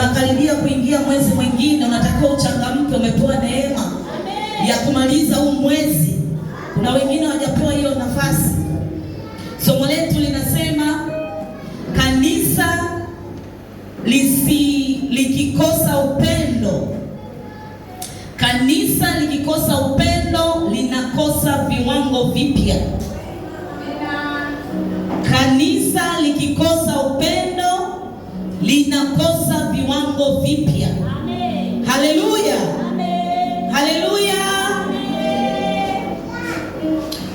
Unakaribia kuingia mwezi mwingine, unatakiwa uchangamke, umepewa neema ya kumaliza huu mwezi. Kuna wengine hawajapewa hiyo nafasi. Somo letu linasema kanisa likikosa upendo. Kanisa likikosa upendo linakosa viwango vipya. Kanisa likikosa upendo linakosa viwango vipya. Amen. Haleluya. Amen. Haleluya. Amen.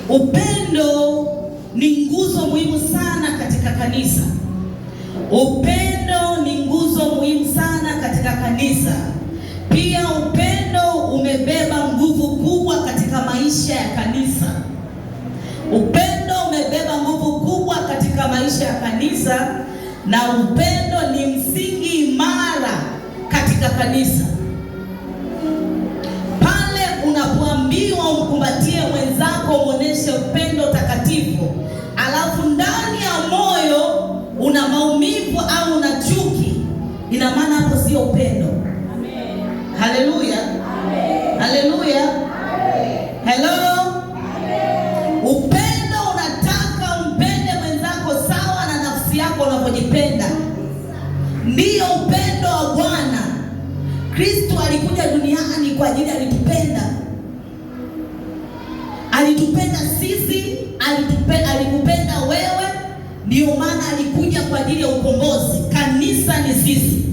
Upendo ni nguzo muhimu sana katika kanisa. Upendo ni nguzo muhimu sana katika kanisa. Pia upendo umebeba nguvu kubwa katika maisha ya kanisa. Upendo umebeba nguvu kubwa katika maisha ya kanisa, na upendo ni msingi imara katika kanisa. Pale unapoambiwa umkumbatie mwenzako, uoneshe upendo takatifu, alafu ndani ya moyo una maumivu au una chuki, ina maana hapo sio upendo. Amen. Haleluya. Amen. Haleluya. Amen. Hello. Amen. Upendo unataka umpende mwenzako sawa na nafsi yako unavyojipenda. Ndiyo upendo wa Bwana. Kristo alikuja duniani kwa ajili, alitupenda. Alitupenda sisi, alikupenda wewe. Ndiyo maana alikuja kwa ajili ya ukombozi. Kanisa ni sisi,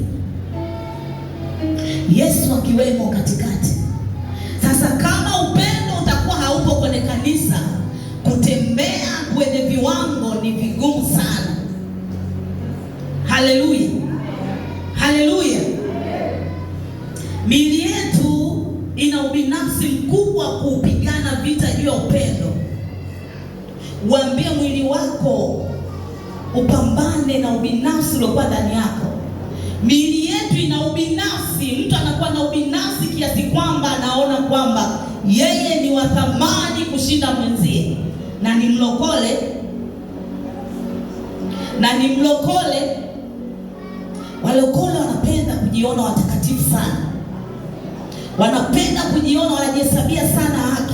Yesu akiwemo katikati. Sasa kama upendo utakuwa haupo kwenye kanisa, kutembea kwenye viwango ni vigumu sana. Haleluya. Haleluya. Miili yetu ina ubinafsi mkubwa kuupigana vita juu ya upendo. Uambie mwili wako upambane na ubinafsi uliokuwa ndani yako. Miili yetu ina ubinafsi. Mtu anakuwa na ubinafsi kiasi kwamba anaona kwamba yeye ni wa thamani kushinda mwenzie, na ni mlokole. Walokole wanapenda kujiona watakatifu sana, wanapenda kujiona wanajihesabia sana haki.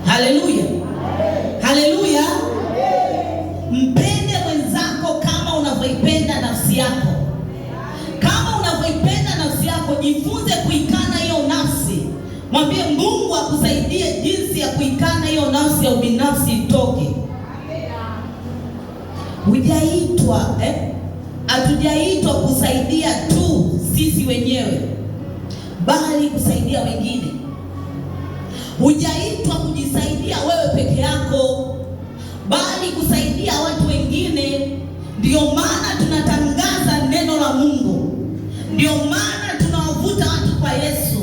Haleluya. Haleluya. Mpende mwenzako kama unavyoipenda nafsi yako. Kama unavyoipenda nafsi yako, jifunze kuikana hiyo nafsi. Mwambie Mungu akusaidie jinsi ya kuikana hiyo nafsi ya ubinafsi itoke. Hatujaitwa kusaidia tu sisi wenyewe, bali kusaidia wengine. Hujaitwa kujisaidia wewe peke yako, bali kusaidia watu wengine. Ndio maana tunatangaza neno la Mungu. Ndio maana tunawavuta watu kwa Yesu.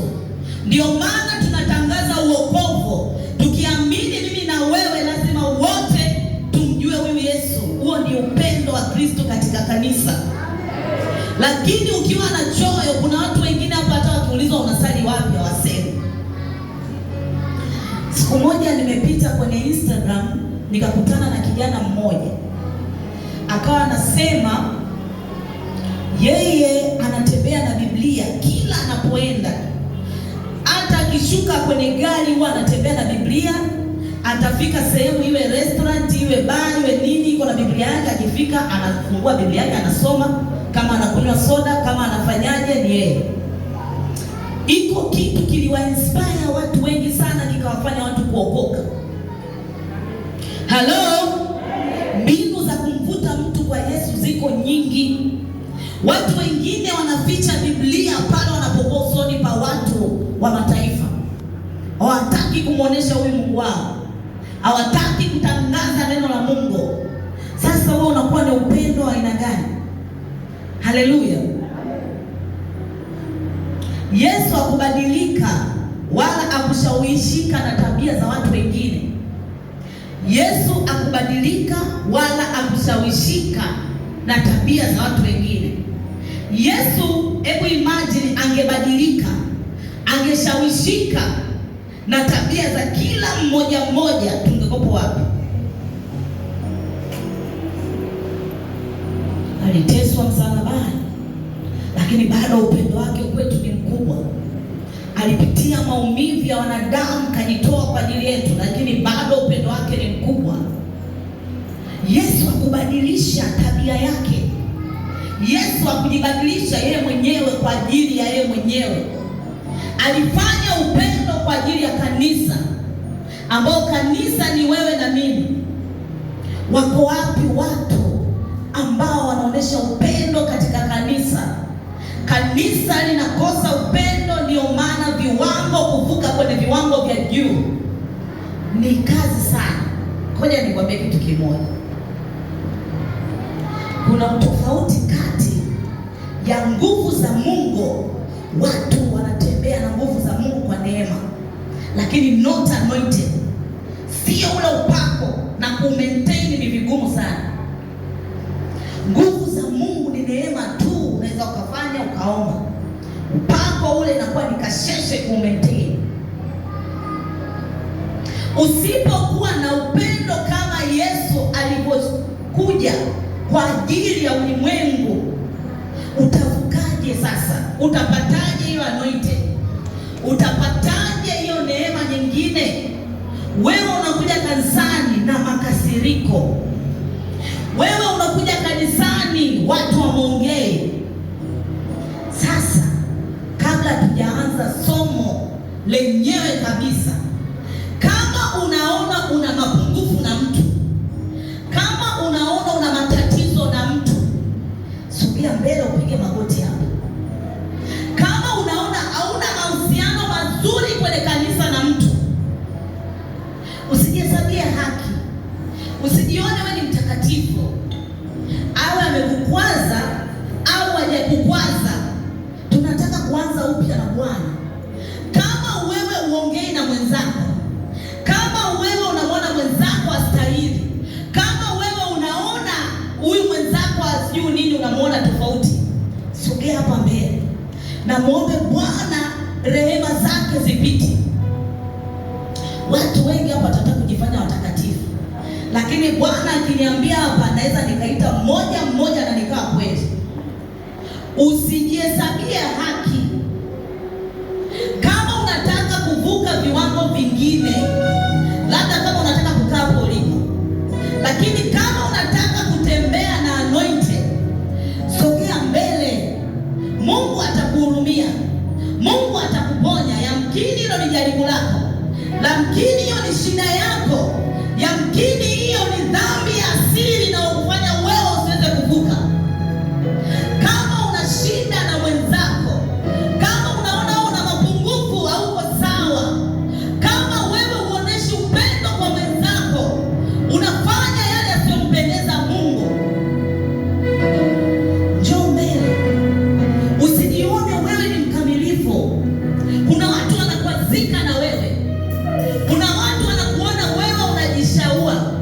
Ndio maana tunatangaza uokovu, tukiamini mimi na wewe lazima wote tumjue huyu Yesu. Huo ndio upendo wa Kristo katika kanisa. Lakini ukiwa na choyo, kuna watu wengine hapa hata wakiulizwa unasali wapi hawasemi. Siku moja nimepita kwenye Instagram, nikakutana na kijana mmoja. Akawa anasema yeye anatembea na Biblia kila anapoenda. Hata akishuka kwenye gari huwa anatembea na Biblia. Atafika sehemu, iwe restaurant, iwe bar, iwe nini, iko na Biblia yake. Akifika anafungua Biblia yake anasoma. Kama anakunywa soda, kama anafanyaje, ni yeye. Iko kitu kiliwainspire watu wengi sana, kikawafanya watu kuokoka. Hello. Mbinu za kumvuta mtu kwa Yesu ziko nyingi. Watu wengine wanaficha Biblia pale wanapokuwa usoni pa watu wa mataifa. Hawataki kumuonesha huyu Mungu wao. Hawataki kutangaza neno la Mungu. Sasa wewe unakuwa na upendo wa aina gani? Haleluya. Yesu hakubadilika wala akushawishika na tabia za watu wengine. Yesu hakubadilika wala akushawishika na tabia za watu wengine. Yesu, hebu imagine, angebadilika, angeshawishika na tabia za kila mmoja, tungekopo wapi? aliteswa msalabani, lakini bado upendo wake kwetu ni mkubwa. Alipitia maumivu ya wanadamu, kajitoa kwa ajili yetu, lakini bado upendo wake ni mkubwa. Yesu hakubadilisha tabia yake. Yesu hakujibadilisha yeye mwenyewe kwa ajili ya yeye mwenyewe. Alifanya upendo kwa ajili ya kanisa, ambao kanisa ni wewe na mimi. Wako wapi watu ambao wanaonesha upendo katika kanisa? Kanisa linakosa upendo, ndio maana viwango kuvuka kwenye viwango vya juu ni kazi sana. Ngoja nikwambie kitu kimoja. Kuna utofauti kati ya nguvu za Mungu. Watu wanatembea na nguvu za Mungu kwa neema, lakini not anointed. Sio ule upako na ku-maintain ni vigumu sana. Nguvu za Mungu ni neema tu, unaweza ukafanya ukaomba. Upako ule inakuwa ni kasheshe ku-maintain. Usipokuwa na upendo kama Yesu alivyokuja kwa ajili ya ulimwengu, utavukaje sasa? Utapataje hiyo anointed? Utapataje hiyo neema nyingine? Wewe unakuja kanisani na makasiriko. Wewe unakuja kanisani watu wameongee. Sasa kabla tujaanza somo lenyewe kabisa, kama unaona una mapungufu na mtu, kama unaona una matatizo na mtu, sogea mbele upige magoti hapa. Kama unaona hauna mahusiano mazuri kwenye kanisa na mtu, usijihesabie haki. Usijione wewe ni mtakatifu. Awe amekukwaza au hajakukwaza, tunataka kuanza upya na Bwana. Kama wewe uongei na mwenzako, kama wewe unamwona mwenzako astahili, kama wewe unaona huyu mwenzako asijui nini, unamwona tofauti, sogea hapa mbele na muombe Bwana rehema zake zipite. Watu wengi hapa watataka kujifanya watakatifu, lakini Bwana akiniambia hapa, naweza nikaita mmoja mmoja na nikaa kweli. Usijihesabie haki. Kama unataka kuvuka viwango vingine, labda kama unataka kukaa polipo, lakini kama unataka kutembea na anointed, sogea mbele. Mungu atakuhurumia, Mungu atakuponya. Yamkini hilo ni jaribu lako, yamkini hiyo ni shida yako, yamkini hiyo ni dhambi ya asili na kufanya wewe usiweze kuvuka. Kama una shida na wenzako, kama unaona una mapungufu hauko sawa, kama wewe uoneshi upendo kwa wenzako, unafanya yale yasiyompendeza Mungu, njoo mbele. Usijione wewe ni mkamilifu. Kuna watu wanakwazika na wewe. Kuna watu wanakuona wewe unajishaua.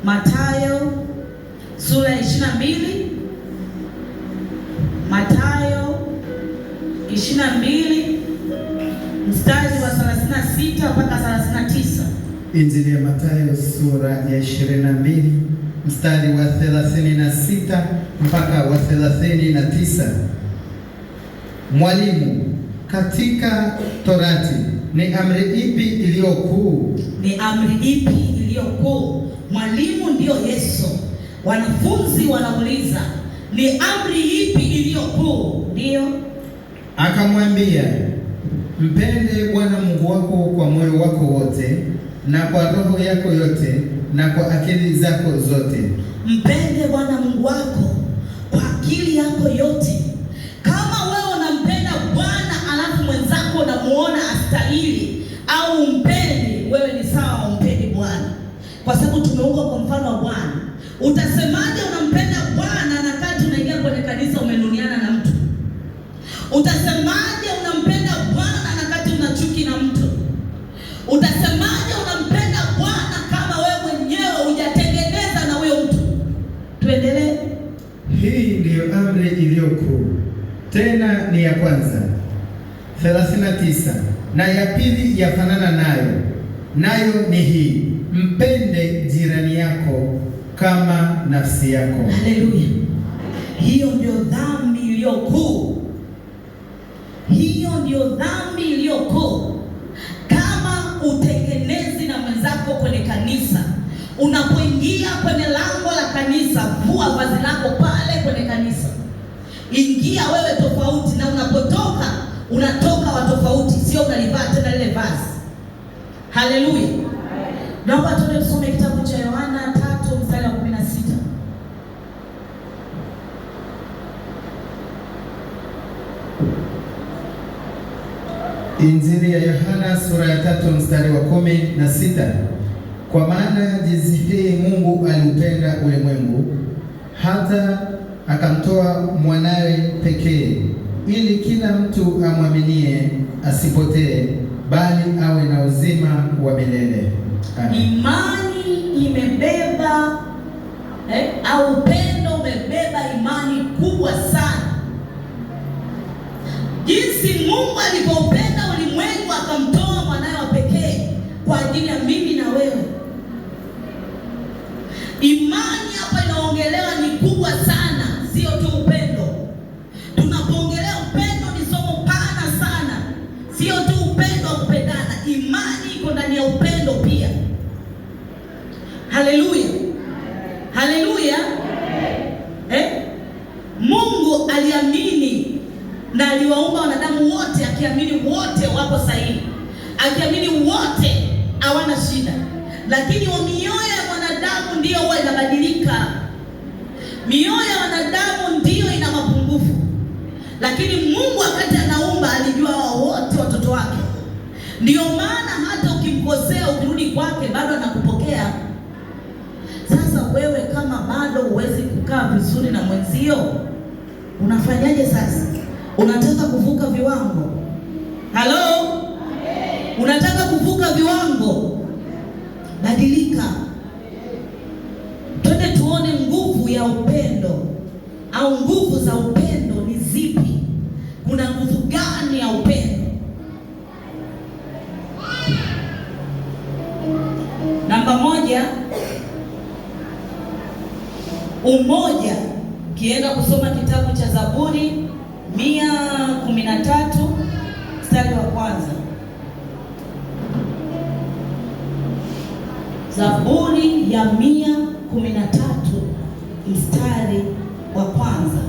Mathayo sura ya 22, Mathayo 22 mstari wa 36 mpaka 39. Injili ya Mathayo sura ya 22 mstari wa 36 mpaka wa 39. Mwalimu, katika Torati ni amri ipi iliyo kuu? Ni amri ipi iliyo kuu? Mwalimu ndio Yesu. Wanafunzi wanauliza, ni amri ipi iliyo kuu? Ndio. Akamwambia, mpende Bwana Mungu wako kwa moyo wako wote na kwa roho yako yote na kwa akili zako zote. Mpende Bwana Mungu wako kwa akili yako yote. Kama wewe unampenda Bwana alafu mwenzako unamuona astahili au umpendi, wewe ni sawa umpendi Bwana, kwa sababu tumeumbwa kwa mfano wa Bwana. Utasemaje unampenda Bwana na kati unaingia kwenye kanisa umenuniana na mtu? Utasemaje unampenda Bwana na kati unachuki na mtu? Utasemaje unampenda Bwana kama wewe mwenyewe hujatengeneza na huyo mtu? Tuendelee. Hii ndiyo amri iliyo kuu, tena ni ya kwanza. 39. Na ya pili yafanana nayo, nayo ni hii, mpende jirani yako kama nafsi yako. Haleluya! Hiyo ndio dhambi iliyo kuu. Hiyo ndio dhambi iliyo kuu. Kama utengenezi na mwenzako kwenye kanisa, unapoingia kwenye lango la kanisa, vua vazi lako pale kwenye kanisa. Ingia wewe tofauti, na unapotoka unatoka wa tofauti, sio unalivaa tena lile vazi. Haleluya! Naomba tusome kitabu cha Yohana 3 mstari wa 16. Injili ya Yohana sura ya 3 mstari wa 16. Kwa maana jinsi hii Mungu aliupenda ulimwengu hata akamtoa mwanawe pekee, ili kila mtu amwaminie asipotee, bali awe na uzima wa milele. Imani imebeba au upendo umebeba imani kubwa sana. Jinsi Mungu alivyopenda ulimwengu akamtoa mwanawe wa pekee kwa ajili ya mimi na wewe. Imani hapa inaongelewa ni kubwa sana, sio tu upendo. Tunapoongelea upendo ni somo pana sana, sio tu upendo wa kupendana. Imani iko ndani ya upendo pia. Haleluya, haleluya. Mungu aliamini na aliwaumba wanadamu wote, akiamini wote wako sahihi, akiamini wote hawana shida. Lakini mioyo ya wanadamu ndiyo huwa inabadilika. Mioyo ya wanadamu ndiyo ina mapungufu. Lakini Mungu wakati anaumba alijua wao wote watoto wake. Ndiyo maana hata ukimkosea ukirudi kwake bado anakupokea. Sasa wewe kama bado huwezi kukaa vizuri na mwenzio, unafanyaje sasa? Unataka kuvuka viwango? Halo? Unataka kuvuka viwango? Badilika. Twende tuone nguvu ya upendo, au nguvu za upendo ni zipi? Kuna nguvu gani ya upendo? Namba 1, umoja. Ukienda kusoma kitabu cha Zaburi 113 mstari wa kwanza. Zaburi ya 113 mstari wa kwanza.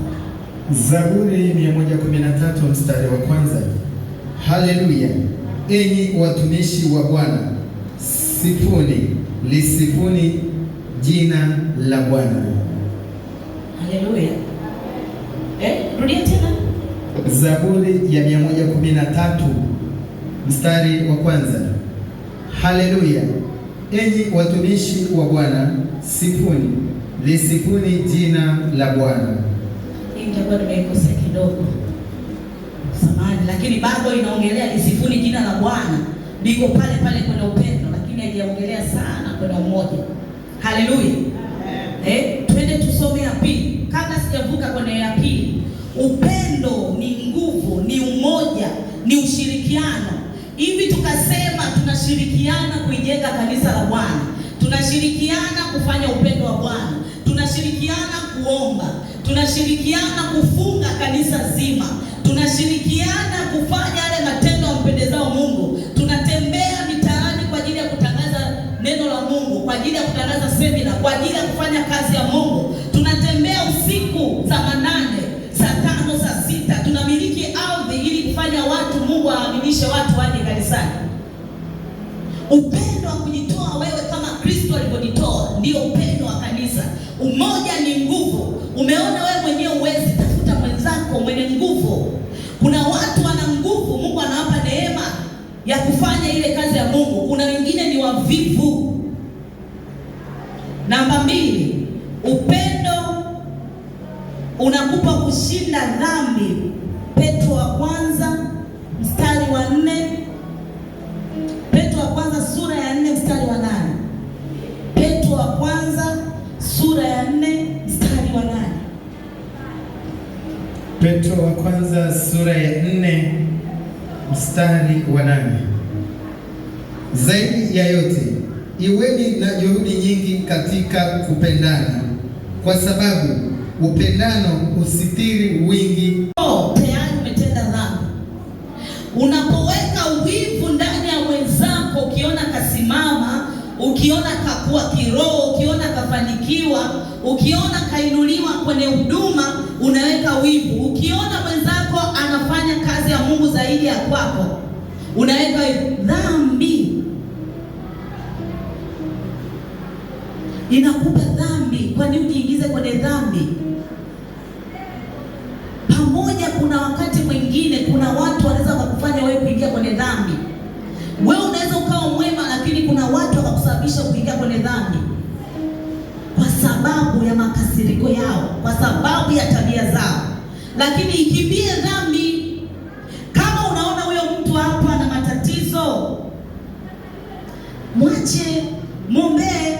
Zaburi 113 mstari wa kwanza. Haleluya! Enyi watumishi wa Bwana, sifuni, lisifuni jina la Bwana. Haleluya. Rudia tena. Zaburi ya 113 mstari wa kwanza. Haleluya! Enyi watumishi wa Bwana, sifuni, lisifuni jina la Bwana. Hii ndio nimeikosea kidogo, samahani, lakini bado inaongelea lisifuni jina la Bwana. Liko pale pale kwenye upendo, lakini haijaongelea sana kwenye umoja. Haleluya. Twende tusome ya pili. Kabla sijavuka kwenye ya pili, upendo ni nguvu, ni umoja, ni ushirikiano. Hivi tukasema tunashirikiana kuijenga kanisa la Bwana, tunashirikiana kufanya upendo wa Bwana, tunashirikiana kuomba, tunashirikiana kufunga kanisa zima, tunashirikiana kufanya yale matendo yampendezao Mungu, tunatembea mitaani kwa ajili ya kutangaza neno la Mungu, kwa ajili ya kutangaza semina, kwa ajili ya kufanya kazi ya Mungu, tunatembea usiku saa 8, saa 5, saa 6, tunamiliki ardhi ili kufanya watu, Mungu aaminishe watu waje kanisani. Upendo wa kujitoa wewe kama Kristo alivyojitoa ndio upendo wa kanisa. Umoja ni nguvu. Umeona wewe mwenyewe uwezi, tafuta mwenzako mwenye nguvu. Kuna watu wana nguvu, Mungu anawapa neema ya kufanya ile kazi ya Mungu. Kuna wengine ni wavivu. Namba 2, upendo unakupa kushinda dhambi. Petro wa kwanza mstari wa 4. Petro wa kwanza sura ya 4 mstari wa 8. Petro wa kwanza sura ya 4 mstari wa 8. Petro wa kwanza sura ya 4 mstari wa 8. Zaidi ya yote, iweni na juhudi nyingi katika kupendana, kwa sababu upendano husitiri wingi. Tayari umetenda dhambi. Unapoweka wivu ndani ya mwenzako, ukiona kasimama, ukiona kakua kiroho, ukiona kafanikiwa, ukiona kainuliwa kwenye huduma, unaweka wivu. Ukiona mwenzako anafanya kazi ya Mungu zaidi ya kwako, unaweka dhambi. Inakupa dhambi. Kwa nini ujiingize kwenye dhambi? Pamoja, kuna wakati mwingine kuna watu wanaweza kukufanya wewe kuingia kwenye dhambi. Wewe unaweza ukawa mwema, lakini kuna watu wakakusababisha kuingia kwenye dhambi kwa sababu ya makasiriko yao, kwa sababu ya tabia zao. Lakini ikimbie dhambi. Kama unaona huyo mtu hapa na matatizo, mwache, muombee,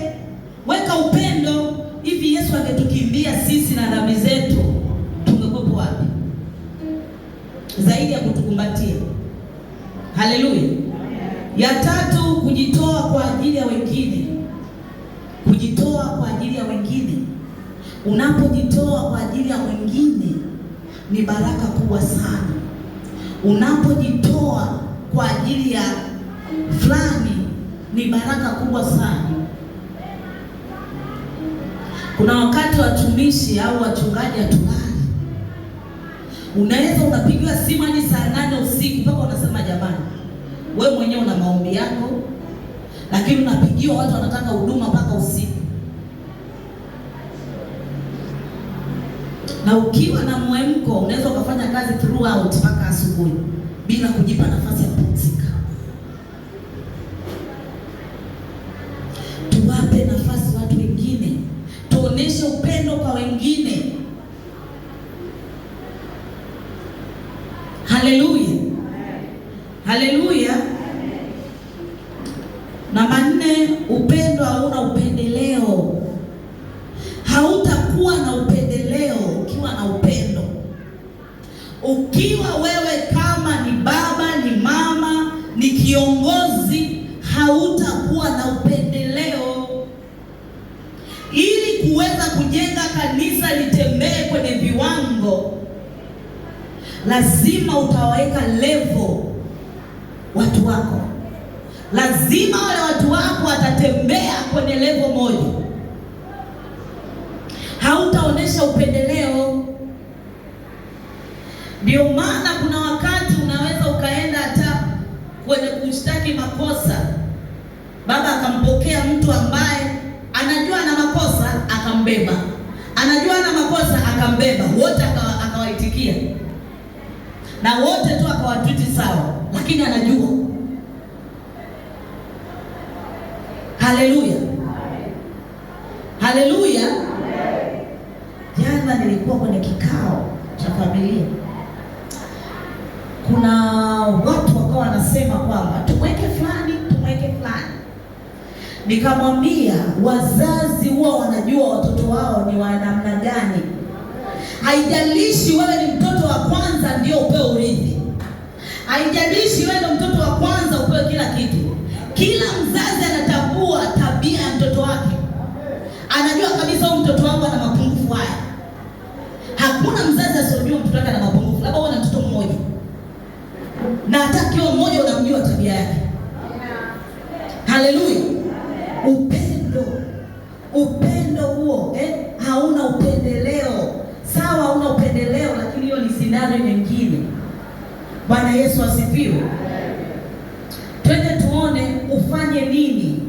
weka upendo. Hivi Yesu angetukimbia sisi na dhambi zetu, tungekuwa wapi? Zaidi ya kutukumbatia. Haleluya. Ya 3, kujitoa kwa ajili ya wengine. Kujitoa kwa ajili ya wengine. Unapojitoa kwa ajili ya wengine ni baraka kubwa sana. Unapojitoa kwa ajili ya fulani ni baraka kubwa sana. Kuna wakati watumishi au wachungaji hatulali. Unaweza unapigiwa simu hadi saa 8 usiku mpaka unasema jamani, wewe mwenyewe una maombi yako, lakini unapigiwa watu wanataka huduma mpaka usiku. Na ukiwa na mwemko unaweza ukafanya kazi throughout mpaka asubuhi bila kujipa nafasi ya kupumzika. Tuwape nafasi watu wengine, tuoneshe upendo kwa wengine. Haleluya. Haleluya. Namba 4, upendo hauna upendeleo. Hautakuwa na upendeleo ukiwa na upendo. Ukiwa wewe kama ni baba, ni mama, ni kiongozi, hautakuwa na upendeleo. Ili kuweza kujenga kanisa litembee kwenye viwango, lazima utawaweka level watu wako. Lazima wale watu wako watatembea kwenye level moja. Hautaonesha upendeleo. Ndio maana kuna wakati unaweza ukaenda hata kwenye kushtaki makosa. Baba akampokea mtu ambaye anajua ana makosa, akambeba. Anajua ana makosa, akambeba. Wote akawaitikia. Na wote tu akawatreat sawa, lakini anajua. Haleluya. Haleluya. Jana nilikuwa kwenye kikao cha familia. Kuna watu wakawa wanasema kwamba tumweke fulani. Nikamwambia wazazi huwa wanajua watoto wao ni wa namna gani. Haijalishi wewe ni mtoto wa kwanza ndio upewe urithi. Haijalishi wewe ndio mtoto wa kwanza upewe kila kitu. Kila mzazi anatambua tabia ya mtoto wake. Anajua kabisa huyu mtoto wangu ana mapungufu haya. Hakuna mzazi asiyojua mtoto wake ana mapungufu. Labda wewe una mtoto mmoja, na hata kio mmoja unamjua tabia yake. Haleluya. Upendo huo hauna upendeleo. Sawa, hauna upendeleo, lakini hiyo ni scenario nyingine. Bwana Yesu asifiwe. Twende tuone ufanye nini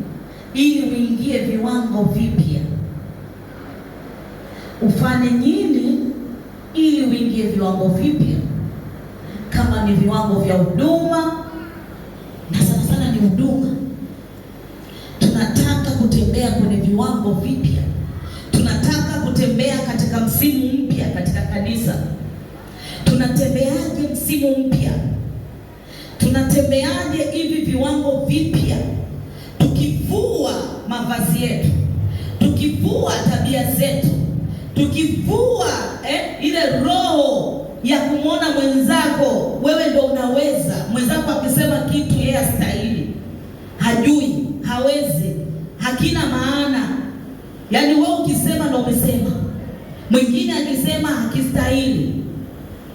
ili uingie viwango vipya. Ufanye nini ili uingie viwango vipya? Kama ni viwango vya huduma, na sana sana ni huduma. Tunataka kutembea kwenye viwango vipya. Tunataka kutembea katika msimu mpya katika kanisa. Tunatembeaje msimu mpya? Tunatembeaje hivi viwango vipya? Tukivua mavazi yetu, tukivua tabia zetu, tukivua ile roho ya kumwona mwenzako wewe ndo unaweza. Mwenzako akisema kitu yeye astahili, hajui, hawezi, hakina maana. Yaani wewe ukisema ndo umesema. Mwingine akisema hakistahili,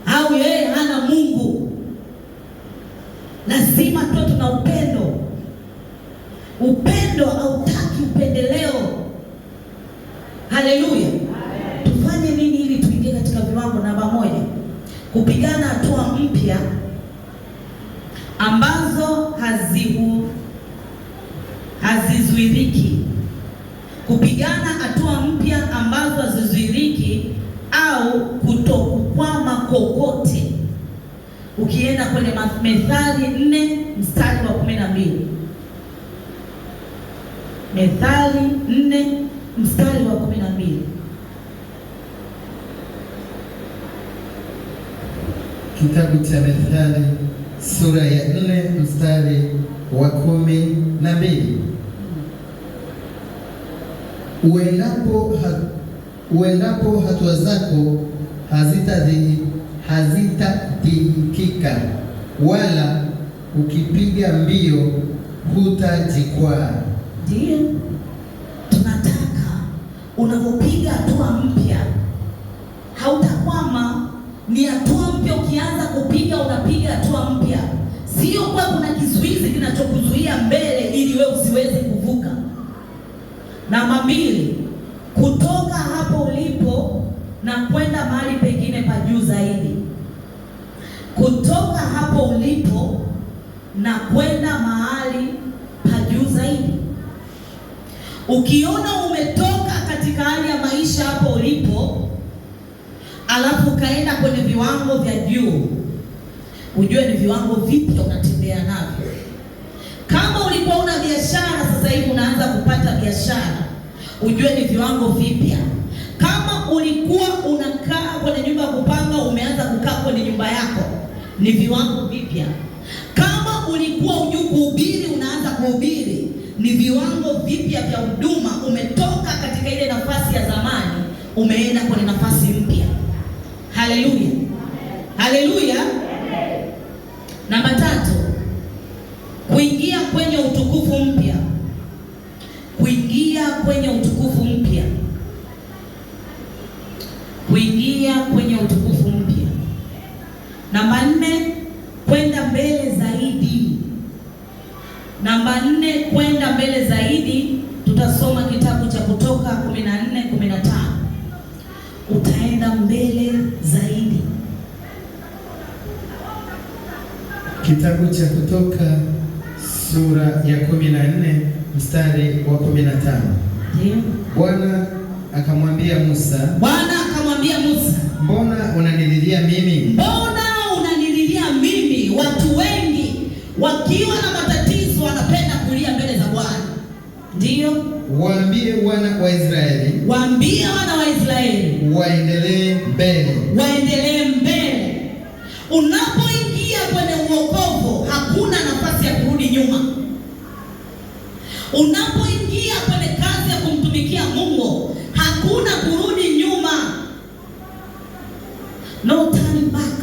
au yeye hana Mungu. Lazima tuwe tuna upendo. Upendo hautaki upendeleo. Haleluya. Tufanye nini ili tuingie katika viwango? Namba moja, kupigana hatua mpya ambazo hazizuiriki. Kupigana hatua mpya ambazo hazizuiriki au kutokukwama kokote. Ukienda kwenye Methali 4 mstari wa 12. Methali 4 mstari wa 12. Kitabu cha Methali sura ya 4 mstari wa 12. Uendapo hatua zako hazitatikika, wala ukipiga mbio hutajikwaa. Ndio tunataka unapopiga hatua mpya hautakwama. Ni hatua mpya, ukianza kupiga unapiga hatua mpya. Sio kwa kuna kizuizi kinachokuzuia mbele ili wewe usiweze kuvuka. Namba 2, kutoka hapo ulipo na kwenda mahali pengine pa juu zaidi. Kutoka hapo ulipo na kwenda mahali pa juu zaidi. Ukiona umetoka katika hali ya maisha hapo ulipo, alafu ukaenda kwenye viwango vya juu, ujue ni viwango vipya unatembea navyo. Kama ulikuwa una biashara, sasa hivi unaanza kupata biashara, ujue ni viwango vipya. Kama ulikuwa unakaa kwenye nyumba ya kupanga, umeanza kukaa kwenye nyumba yako, ni viwango vipya. Kama ulikuwa hujui kuhubiri, unaanza kuhubiri, ni viwango vipya vya huduma. Umetoka katika ile nafasi ya zamani, umeenda kwenye nafasi mpya. Haleluya, haleluya. Namba 3, kuingia kwenye utukufu mpya. Kuingia kwenye utukufu mpya. Kuingia kwenye utukufu mpya. Namba 4, kwenda mbele zaidi. Namba 4, kwenda mbele zaidi. Tutasoma kitabu cha Kutoka 14:15. Utaenda mbele zaidi. Kitabu cha Kutoka sura ya 14 mstari wa 15. Ndio. Bwana akamwambia Musa, mbona unanililia mimi? Mbona unanililia mimi? Watu wengi wakiwa na matatizo wanapenda kulia mbele za Bwana. Ndio. Waambie wana wa Israeli, waendelee mbele. Unapoingia kwenye uokovu, hakuna nafasi ya kurudi nyuma. Unapoingia kwenye kazi ya kumtumikia Mungu, hakuna kurudi nyuma. No turning back.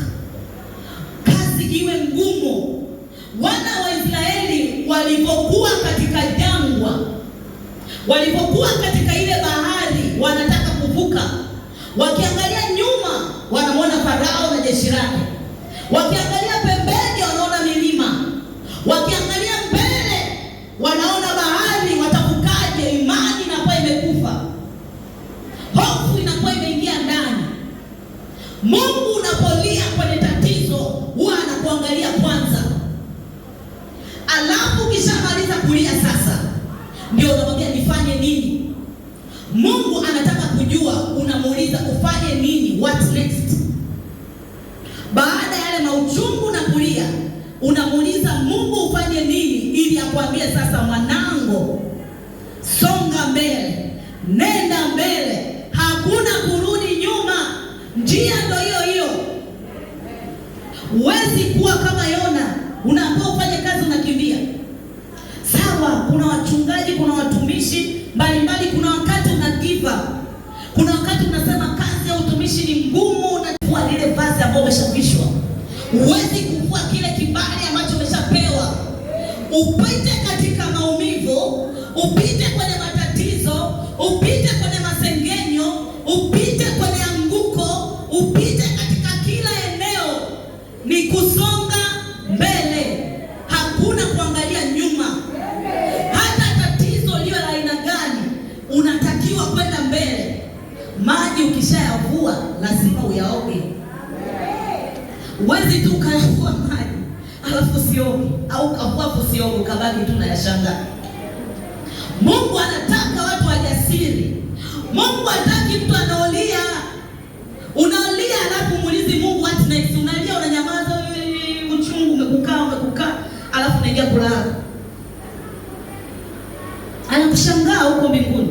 Kazi iwe ngumu. Wana wa Israeli walipokuwa katika jangwa, walipokuwa katika ile bahari wanataka kuvuka, wakiangalia nyuma wanamwona Farao na jeshi lake, wakiangalia pembeni wanaona milima, wakiangalia mbele wanaona bahari. Watavukaje? Imani inakuwa imekufa, hofu inakuwa imeingia ndani. Mungu unapolia kwenye tatizo huwa anakuangalia kwanza, alafu ukishamaliza kulia sasa ndio unamwambia nifanye nini. Mungu anataka kujua, unamuuliza ufanye nini, what next. Baada ya yale mauchungu na kulia, unamuuliza Mungu ufanye nini, ili akwambie sasa, mwanangu, songa mbele, nenda mbele, hakuna kurudi nyuma. Njia ndio hiyo hiyo. Huwezi kuwa kama Yona, unaambiwa ufanye kazi unakimbia. Sawa, kuna wachungaji, kuna watumishi mbalimbali, kuna wakati una give up. Kuna wakati unasema kazi ya utumishi ni ngumu, unachukua lile vazi ambalo umeshavishwa. Huwezi kuvua kile kibali ambacho umeshapewa. Upite katika maumivu, upite kwenye matatizo, upite kwenye masengenyo, upite kwenye anguko, upite katika kila eneo, ni kusonga mbele. Hakuna kuangalia nyuma. Hata tatizo liwe la aina gani, unatakiwa kwenda mbele. Maji ukishayavua lazima uyaoge. Huwezi tu ukayavua maji alafu usioge, au ukavua usioge ukabaki tu na yashangaa. Mungu anataka watu wajasiri. Mungu hataki mtu anaolia. Unalia alafu muulizi Mungu what next. Unalia unanyamaza, uchungu umekukaa, alafu unaingia kulala. Anakushangaa huko mbinguni.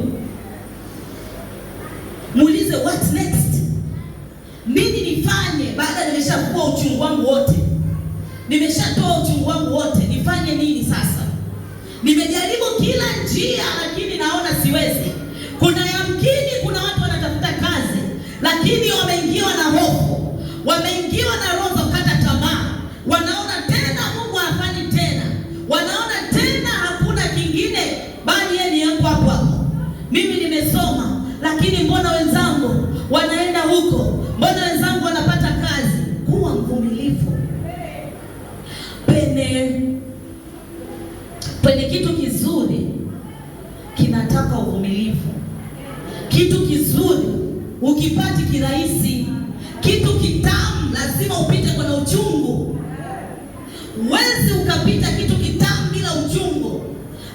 Muulize what next. Nini nifanye baada nimeshakuwa uchungu wangu wote? Nimeshatoa uchungu wangu wote, nifanye nini sasa? Nimejaribu kila njia lakini naona siwezi. Kuna watu wanatafuta kazi lakini wameingiwa na hofu, wameingiwa na roho za kukata tamaa. Wanaona tena Mungu hafanyi tena, wanaona tena hakuna kingine bali yeye ni yangu hapo hapo. Mimi nimesoma lakini mbona wenzangu wanaenda huko? Mbona wenzangu wanapata kazi? Kuwa mvumilivu. Penye kitu kizuri kinataka uvumilivu. Kitu kizuri ukipati kirahisi. Kitu kitamu lazima upite kwenye uchungu. Huwezi ukapita kitu kitamu bila uchungu.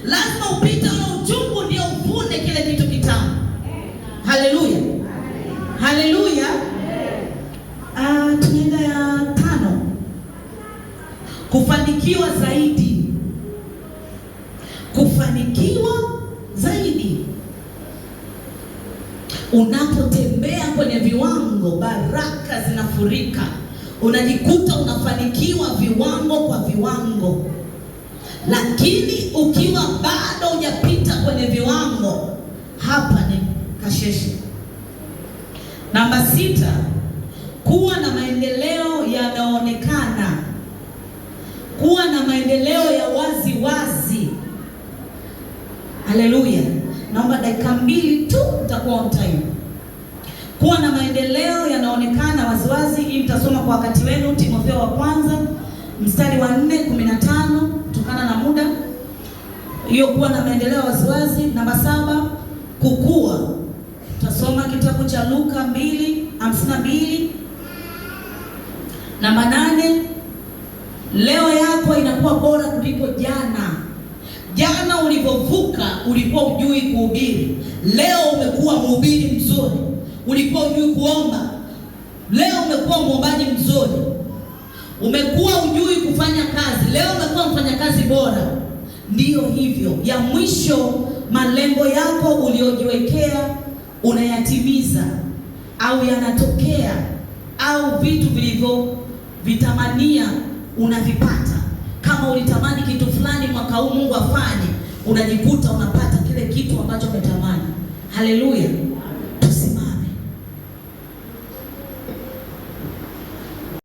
Lazima upite ule uchungu ndio uvune kile kitu kitamu. Haleluya. Haleluya. Tunaenda ya 5. Kufanikiwa zaidi. Kufanikiwa zaidi. Unapotembea kwenye viwango, baraka zinafurika. Unajikuta unafanikiwa viwango kwa viwango. Lakini ukiwa bado hujapita kwenye viwango, hapa ni kasheshe. Namba 6, kuwa na maendeleo yanaonekana. Kuwa na maendeleo ya wazi wazi. Haleluya. Naomba dakika 2 tu, nitakuwa on time. Kuwa na maendeleo yanaonekana waziwazi. Hii mtasoma kwa wakati wenu, Timotheo wa kwanza mstari wa 4:15 kutokana na muda. Hiyo kuwa na maendeleo waziwazi. Namba 7, kukua. Tutasoma kitabu cha Luka 2:52. Namba 8, leo yako inakuwa bora kuliko jana. Jana ulipovuka ulikuwa hujui kuhubiri. Leo umekuwa mhubiri mzuri. Ulikuwa hujui kuomba. Leo umekuwa mwombaji mzuri. Umekuwa hujui kufanya kazi. Leo umekuwa mfanyakazi bora. Ndiyo hivyo. Ya mwisho, malengo yako uliojiwekea unayatimiza au yanatokea, au vitu vilivyo vitamania unavipata. Kama ulitamani kitu fulani mwaka huu Mungu afanye, unajikuta unapata kile kitu ambacho umetamani. Haleluya.